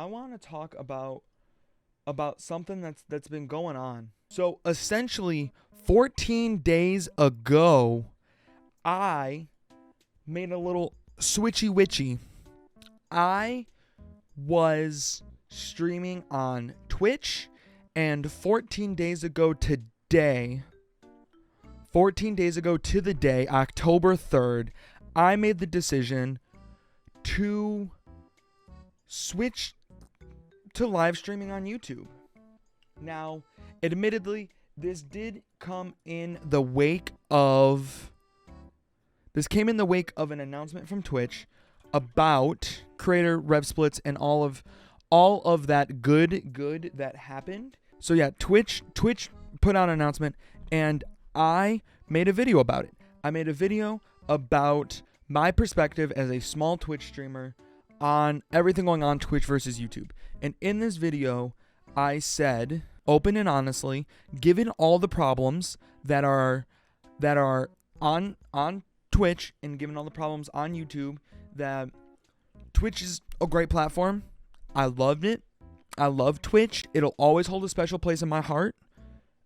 I want to talk about something that's been going on. So essentially, 14 days ago, I made a little switchy witchy. I was streaming on Twitch, and 14 days ago to the day, October 3rd, I made the decision to switch to live streaming on YouTube. Now, admittedly, this came in the wake of an announcement from Twitch about creator rev splits and all of that good that happened. So yeah, Twitch put out an announcement, and I made a video about it. I made a video about my perspective as a small Twitch streamer on everything going on Twitch versus YouTube. And in this video, I said, open and honestly, given all the problems that are on Twitch and given all the problems on YouTube, that Twitch is a great platform. I loved it. I love Twitch. It'll always hold a special place in my heart,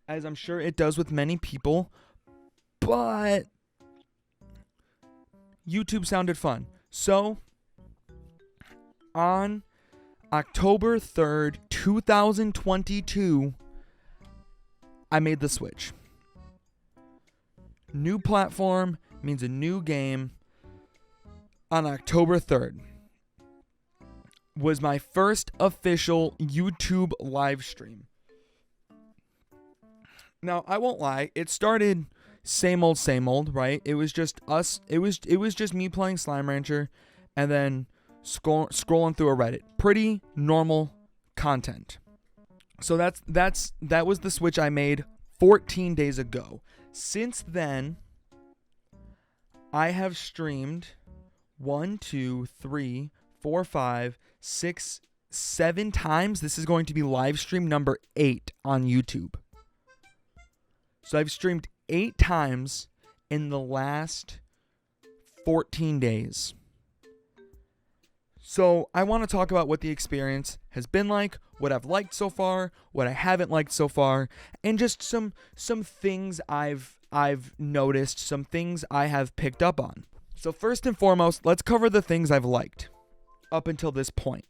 as I'm sure it does with many people. But YouTube sounded fun. So on October 3rd, 2022, I made the switch. New platform means a new game. On October 3rd was my first official YouTube live stream. Now, I won't lie, it started same old, right? It was just us. It was just me playing Slime Rancher and then scrolling through a Reddit. Pretty normal content. So that was the switch I made 14 days ago. Since then, I have streamed 1, 2, 3, 4, 5, 6, 7 times. This is going to be live stream number 8 on YouTube. So I've streamed 8 times in the last 14 days. So I want to talk about what the experience has been like, what I've liked so far, what I haven't liked so far, and just some things I've noticed, some things I have picked up on. So first and foremost, let's cover the things I've liked up until this point.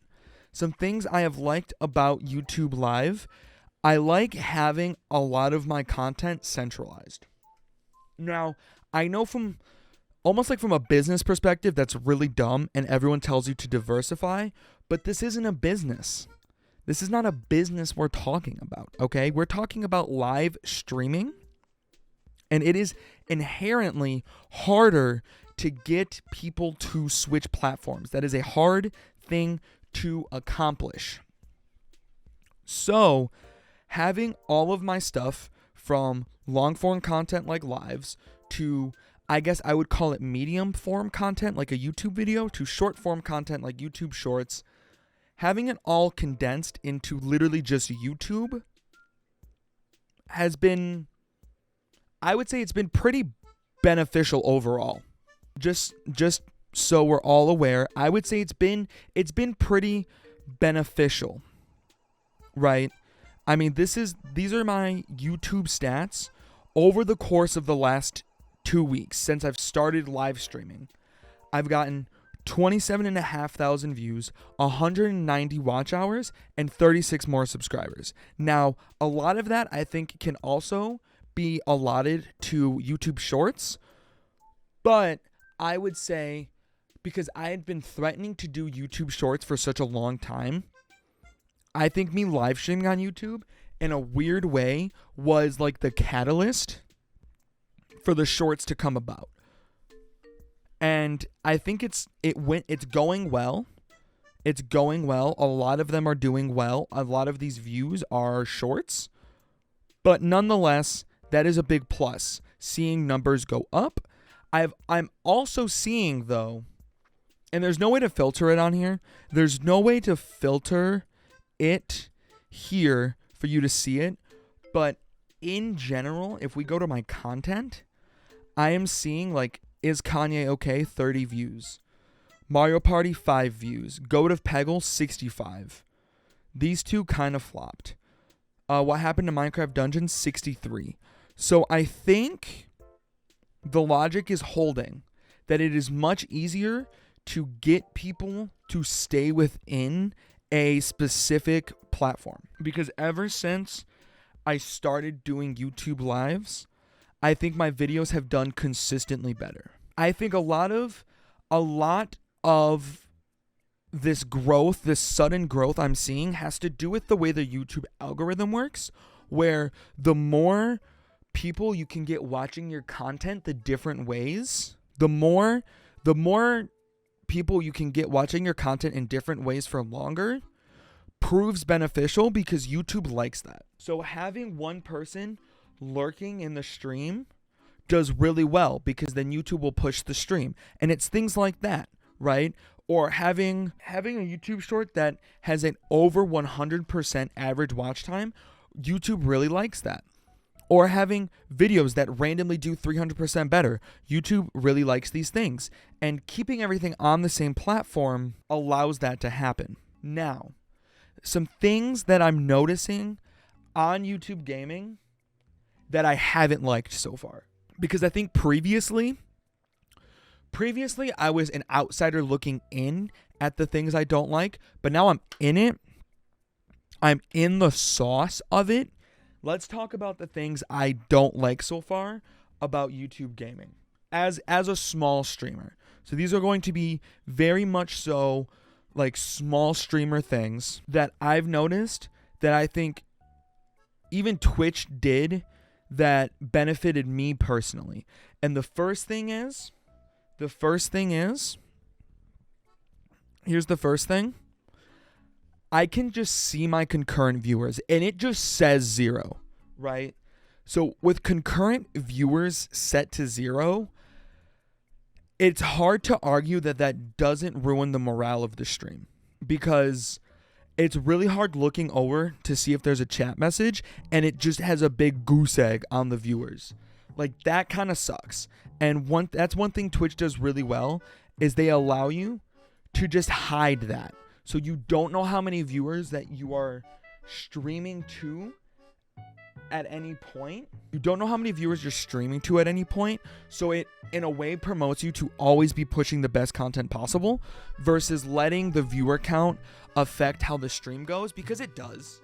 Some things I have liked about YouTube Live. I like having a lot of my content centralized. Now, I know from a business perspective, that's really dumb, and everyone tells you to diversify, but this isn't a business. This is not a business we're talking about, okay? We're talking about live streaming, and it is inherently harder to get people to switch platforms. That is a hard thing to accomplish. So, having all of my stuff from long form content like lives to, I guess I would call it medium form content like a YouTube video, to short form content like YouTube Shorts, having it all condensed into literally just YouTube has been, I would say it's been pretty beneficial overall. Just so we're all aware, I would say it's been pretty beneficial, right? I mean, these are my YouTube stats over the course of the last 2 weeks since I've started live streaming. I've gotten 27,500 views, 190 watch hours, and 36 more subscribers. Now, a lot of that I think can also be allotted to YouTube Shorts, but I would say, because I had been threatening to do YouTube Shorts for such a long time, I think me live streaming on YouTube in a weird way was like the catalyst for the shorts to come about. And I think it's going well. It's going well. A lot of them are doing well. A lot of these views are shorts. But nonetheless, that is a big plus. Seeing numbers go up. I'm also seeing, though, and there's no way to filter it on here. There's no way to filter it here for you to see it. But in general, if we go to my content, I am seeing, like, Is Kanye Okay? 30 views. Mario Party, 5 views. Goat of Peggle, 65. these two kind of flopped. What happened to Minecraft Dungeons? 63. So I think the logic is holding that it is much easier to get people to stay within a specific platform. Because ever since I started doing YouTube lives, I think my videos have done consistently better. I think a lot of this growth, this sudden growth I'm seeing has to do with the way the YouTube algorithm works, where the more people you can get watching your content the different ways, the more people you can get watching your content in different ways for longer proves beneficial because YouTube likes that. So having one person lurking in the stream does really well because then YouTube will push the stream. And it's things like that, right? Or having a YouTube short that has an over 100% average watch time, YouTube really likes that. Or having videos that randomly do 300% better, YouTube really likes these things. And keeping everything on the same platform allows that to happen. Now, some things that I'm noticing on YouTube gaming that I haven't liked so far. Because I think previously I was an outsider looking in at the things I don't like, but now I'm in it. I'm in the sauce of it. Let's talk about the things I don't like so far about YouTube gaming as a small streamer. So these are going to be very much so like small streamer things that I've noticed that I think even Twitch did that benefited me personally. And the first thing is, here's the first thing. I can just see my concurrent viewers and it just says 0, right? So with concurrent viewers set to 0, it's hard to argue that doesn't ruin the morale of the stream because it's really hard looking over to see if there's a chat message and it just has a big goose egg on the viewers. Like that kind of sucks. And that's one thing Twitch does really well is they allow you to just hide that. So you don't know how many viewers that you are streaming to at any point. You don't know how many viewers you're streaming to at any point. So it, in a way, promotes you to always be pushing the best content possible versus letting the viewer count affect how the stream goes, because it does.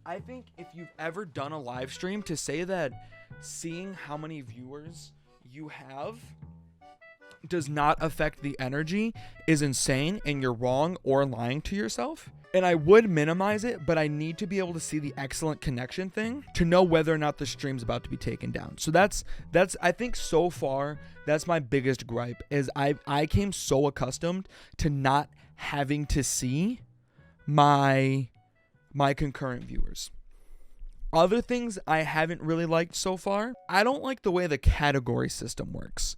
I think if you've ever done a live stream, to say that seeing how many viewers you have does not affect the energy is insane, and you're wrong or lying to yourself. And I would minimize it, but I need to be able to see the excellent connection thing to know whether or not the stream's about to be taken down. So that's I think so far that's my biggest gripe is I came so accustomed to not having to see my concurrent viewers. Other things I haven't really liked so far, I don't like the way the category system works.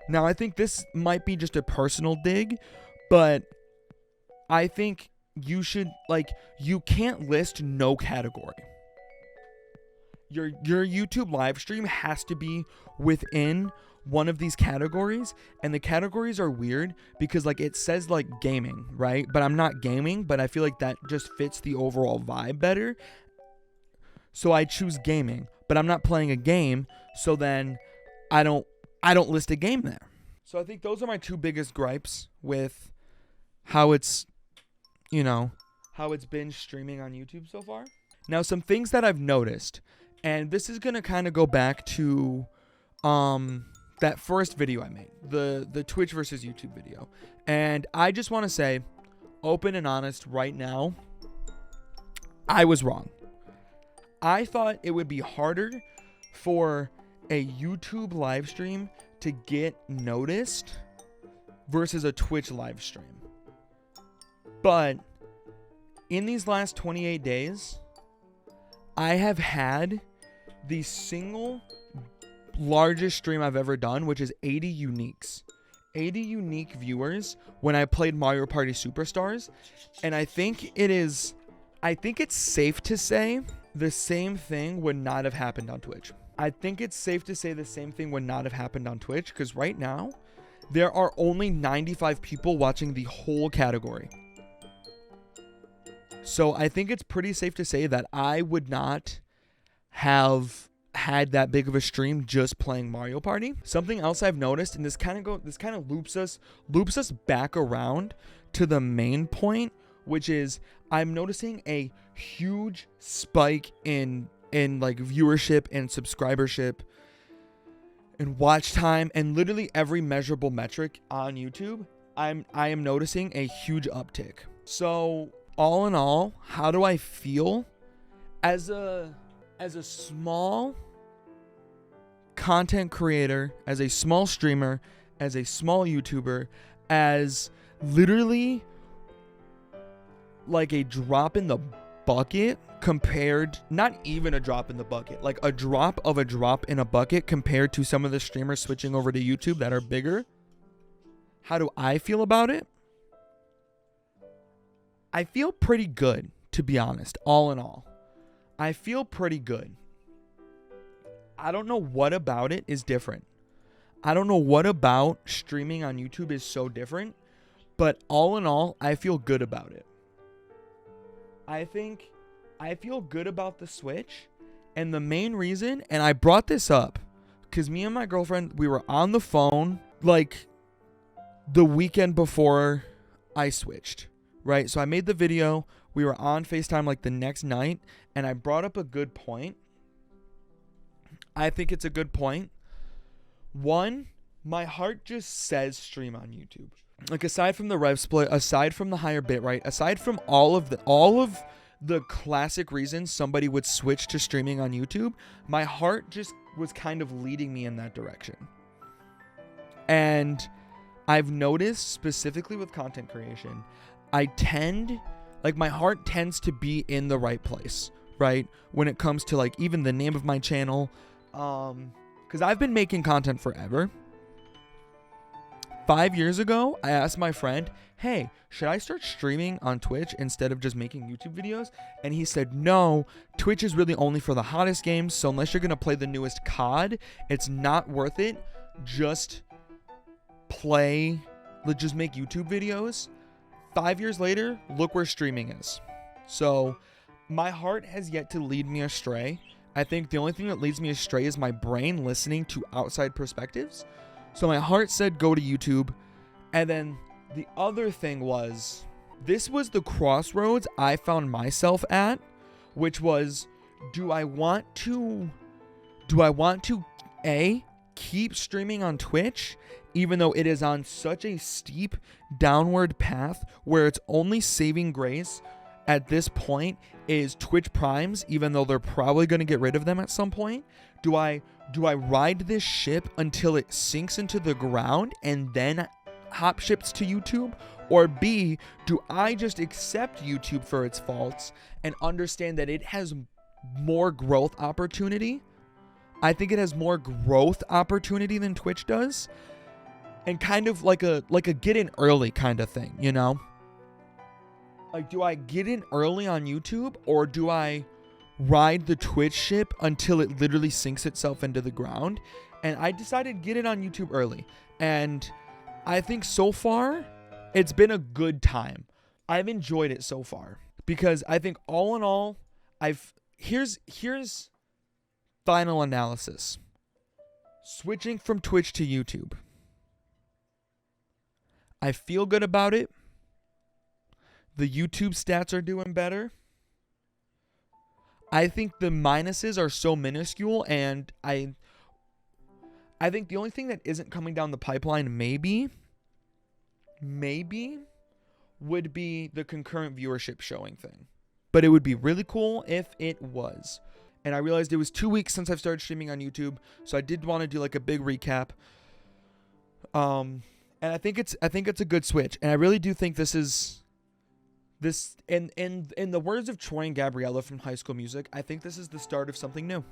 Now, I think this might be just a personal dig, but I think you should, you can't list no category. Your YouTube live stream has to be within one of these categories, and the categories are weird because, it says, gaming, right? But I'm not gaming, but I feel like that just fits the overall vibe better. So I choose gaming, but I'm not playing a game, so then I don't list a game there. So I think those are my two biggest gripes with how it's been streaming on YouTube so far. Now, some things that I've noticed, and this is going to kind of go back to that first video I made, the Twitch versus YouTube video. And I just want to say, open and honest right now, I was wrong. I thought it would be harder for a YouTube live stream to get noticed versus a Twitch live stream. But in these last 28 days, I have had the single largest stream I've ever done, which is 80 uniques. 80 unique viewers when I played Mario Party Superstars. And I think it's safe to say the same thing would not have happened on Twitch. I think it's safe to say the same thing would not have happened on Twitch because right now, there are only 95 people watching the whole category. So I think it's pretty safe to say that I would not have had that big of a stream just playing Mario Party. Something else I've noticed, and this kind of loops us back around to the main point, which is I'm noticing a huge spike in like viewership and subscribership and watch time and literally every measurable metric on YouTube. I am noticing a huge uptick. So all in all, how do I feel as a small content creator, as a small streamer, as a small YouTuber, as literally like a drop in the bucket compared, not even a drop in the bucket, like a drop of a drop in a bucket compared to some of the streamers switching over to YouTube that are bigger? How do I feel about it? I feel pretty good, to be honest, all in all. I feel pretty good. I don't know what about it is different. I don't know what about streaming on YouTube is so different, but all in all, I feel good about it. I think I feel good about the switch, and the main reason, and I brought this up because me and my girlfriend, we were on the phone like the weekend before I switched, right? So I made the video, we were on FaceTime like the next night, and I brought up a good point. I think it's a good point. One, my heart just says stream on YouTube. Like aside from the rev split, aside from the higher bitrate, aside from all of the classic reasons somebody would switch to streaming on YouTube, my heart just was kind of leading me in that direction. And I've noticed specifically with content creation, my heart tends to be in the right place, right? When it comes to like even the name of my channel, because I've been making content forever. 5 years ago, I asked my friend, hey, should I start streaming on Twitch instead of just making YouTube videos? And he said, no, Twitch is really only for the hottest games. So unless you're going to play the newest COD, it's not worth it. Just make YouTube videos. 5 years later, look where streaming is. So my heart has yet to lead me astray. I think the only thing that leads me astray is my brain listening to outside perspectives. So my heart said go to YouTube. And then the other thing was, this was the crossroads I found myself at, which was, do I want to A, keep streaming on Twitch, even though it is on such a steep downward path where it's only saving grace at this point is Twitch Primes, even though they're probably going to get rid of them at some point? Do I ride this ship until it sinks into the ground and then hop ships to YouTube? Or B, do I just accept YouTube for its faults and understand that it has more growth opportunity? I think it has more growth opportunity than Twitch does. And kind of like a get in early kind of thing, you know? Like, do I get in early on YouTube, or do I ride the Twitch ship until it literally sinks itself into the ground? And I decided get it on YouTube early. And I think so far, it's been a good time. I've enjoyed it so far. Because I think all in all, here's final analysis. Switching from Twitch to YouTube. I feel good about it. The YouTube stats are doing better. I think the minuses are so minuscule, and I think the only thing that isn't coming down the pipeline maybe would be the concurrent viewership showing thing. But it would be really cool if it was. And I realized it was 2 weeks since I've started streaming on YouTube, so I did want to do like a big recap. And I think it's a good switch, and I really do think this in the words of Troy and Gabriella from High School Music, I think this is the start of something new,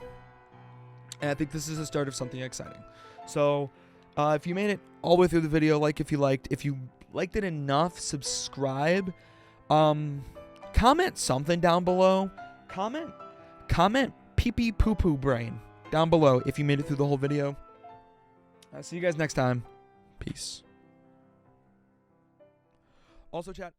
and I think this is the start of something exciting. So if you made it all the way through the video, if you liked it enough, subscribe, comment something down below, comment pee pee poo poo brain down below if you made it through the whole video. I'll see you guys next time. Peace. Also, chat.